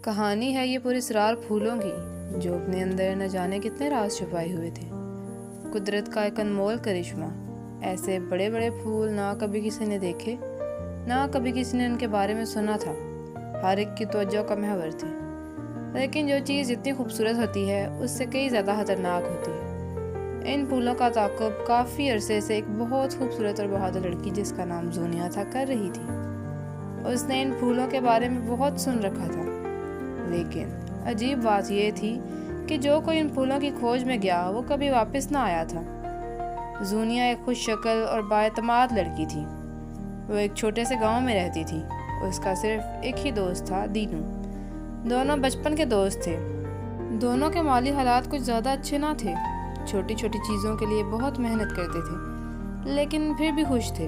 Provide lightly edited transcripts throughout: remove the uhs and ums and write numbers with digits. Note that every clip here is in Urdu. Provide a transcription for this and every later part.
کہانی ہے یہ پراسرار پھولوں کی جو اپنے اندر نہ جانے کتنے راز چھپائے ہوئے تھے۔ قدرت کا ایک انمول کرشمہ۔ ایسے بڑے بڑے پھول نہ کبھی کسی نے دیکھے، نہ کبھی کسی نے ان کے بارے میں سنا تھا۔ ہر ایک کی توجہ کا محور تھے، لیکن جو چیز جتنی خوبصورت ہوتی ہے اس سے کئی زیادہ خطرناک ہوتی ہے۔ ان پھولوں کا تعاقب کافی عرصے سے ایک بہت خوبصورت اور بہادر لڑکی جس کا نام زونیا تھا کر رہی تھی۔ اس نے ان پھولوں کے بارے میں بہت سن رکھا تھا، لیکن عجیب بات یہ تھی کہ جو کوئی ان پھولوں کی کھوج میں گیا وہ کبھی واپس نہ آیا تھا۔ زونیا ایک خوش شکل اور بااعتماد لڑکی تھی۔ وہ ایک چھوٹے سے گاؤں میں رہتی تھی۔ اس کا صرف ایک ہی دوست تھا، دینو۔ دونوں بچپن کے دوست تھے۔ دونوں کے مالی حالات کچھ زیادہ اچھے نہ تھے، چھوٹی چھوٹی چیزوں کے لیے بہت محنت کرتے تھے، لیکن پھر بھی خوش تھے۔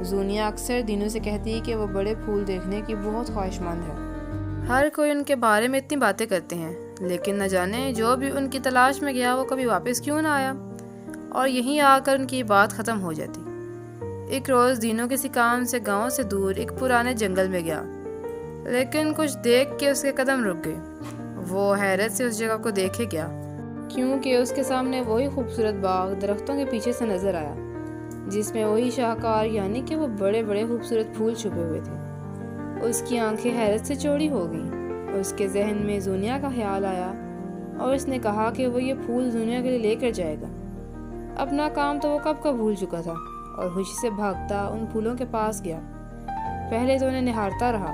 زونیا اکثر دینو سے کہتی کہ وہ بڑے پھول دیکھنے کی بہت خواہش مند ہے۔ ہر کوئی ان کے بارے میں اتنی باتیں کرتے ہیں، لیکن نہ جانے جو بھی ان کی تلاش میں گیا وہ کبھی واپس کیوں نہ آیا، اور یہیں آ کر ان کی بات ختم ہو جاتی۔ ایک روز دینو کسی کام سے گاؤں سے دور ایک پرانے جنگل میں گیا، لیکن کچھ دیکھ کے اس کے قدم رک گئے۔ وہ حیرت سے اس جگہ کو دیکھے گیا، کیونکہ اس کے سامنے وہی خوبصورت باغ درختوں کے پیچھے سے نظر آیا، جس میں وہی شاہکار یعنی کہ وہ بڑے بڑے خوبصورت پھول چھپے ہوئے تھے۔ اس کی آنکھیں حیرت سے چوڑی ہو گئیں۔ اس کے ذہن میں زونیا کا خیال آیا اور اس نے کہا کہ وہ یہ پھول زونیا کے لیے لے کر جائے گا۔ اپنا کام تو وہ کب کا بھول چکا تھا اور خوشی سے بھاگتا ان پھولوں کے پاس گیا۔ پہلے تو انہیں نہارتا رہا،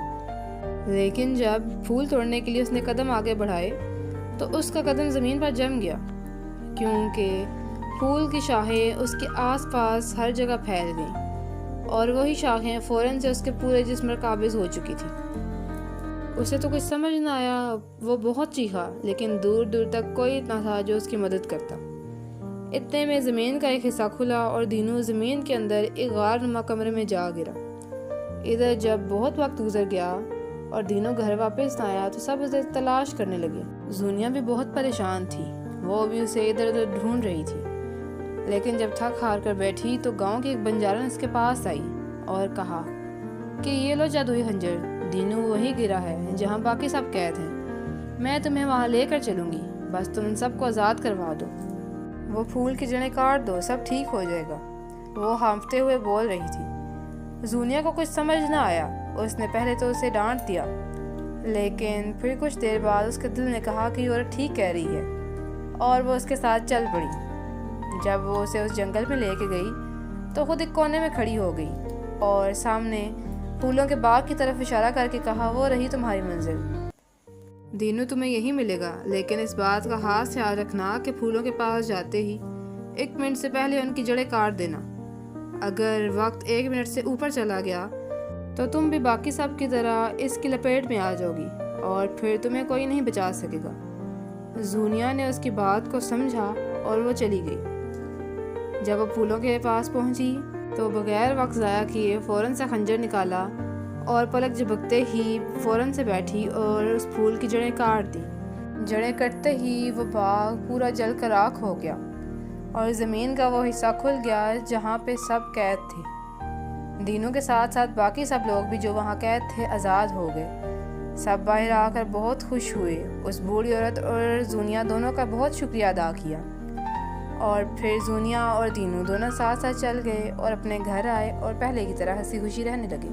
لیکن جب پھول توڑنے کے لیے اس نے قدم آگے بڑھائے تو اس کا قدم زمین پر جم گیا، کیونکہ پھول کی شاخیں اس کے آس پاس ہر جگہ پھیل گئیں اور وہی شاخیں فوراً سے اس کے پورے جسم پر قابض ہو چکی تھی۔ اسے تو کچھ سمجھ نہ آیا، وہ بہت چیخا، لیکن دور دور تک کوئی نہ تھا جو اس کی مدد کرتا۔ اتنے میں زمین کا ایک حصہ کھلا اور دینو زمین کے اندر ایک غار نما کمرے میں جا گرا۔ ادھر جب بہت وقت گزر گیا اور دینو گھر واپس نہ آیا تو سب اسے تلاش کرنے لگے۔ زونیا بھی بہت پریشان تھی، وہ بھی اسے ادھر ادھر ڈھونڈ رہی تھی، لیکن جب تھک ہار کر بیٹھی تو گاؤں کی ایک بنجارن اس کے پاس آئی اور کہا کہ یہ لو جادوئی خنجر، دینو وہی گرا ہے جہاں باقی سب قید ہیں، میں تمہیں وہاں لے کر چلوں گی، بس تم ان سب کو آزاد کروا دو، وہ پھول کی جڑیں کاٹ دو، سب ٹھیک ہو جائے گا۔ وہ ہانفتے ہوئے بول رہی تھی۔ زونیا کو کچھ سمجھ نہ آیا۔ اس نے پہلے تو اسے ڈانٹ دیا، لیکن پھر کچھ دیر بعد اس کے دل نے کہا کہ یہ عورت ٹھیک کہہ رہی ہے، اور وہ اس کے ساتھ چل پڑی۔ جب وہ اسے اس جنگل میں لے کے گئی تو خود ایک کونے میں کھڑی ہو گئی اور سامنے پھولوں کے باغ کی طرف اشارہ کر کے کہا، وہ رہی تمہاری منزل، دینو تمہیں یہی ملے گا، لیکن اس بات کا خاص خیال رکھنا کہ پھولوں کے پاس جاتے ہی 1 منٹ سے پہلے ان کی جڑیں کاٹ دینا۔ اگر وقت 1 منٹ سے اوپر چلا گیا تو تم بھی باقی سب کی طرح اس کی لپیٹ میں آ جاؤ گی اور پھر تمہیں کوئی نہیں بچا سکے گا۔ زونیا نے اس کی بات کو سمجھا اور وہ چلی گئی۔ جب وہ پھولوں کے پاس پہنچی تو بغیر وقت ضائع کیے فوراً سے خنجر نکالا اور پلک جھپکتے ہی فوراً سے بیٹھی اور اس پھول کی جڑیں کاٹ دی۔ جڑیں کٹتے ہی وہ باغ پورا جل کر راکھ ہو گیا اور زمین کا وہ حصہ کھل گیا جہاں پہ سب قید تھے۔ دینو کے ساتھ ساتھ باقی سب لوگ بھی جو وہاں قید تھے آزاد ہو گئے۔ سب باہر آ کر بہت خوش ہوئے۔ اس بوڑھی عورت اور زونیا دونوں کا بہت شکریہ ادا کیا، اور پھر زونیا اور دینو دونوں ساتھ ساتھ چل گئے اور اپنے گھر آئے اور پہلے کی طرح ہنسی خوشی رہنے لگے۔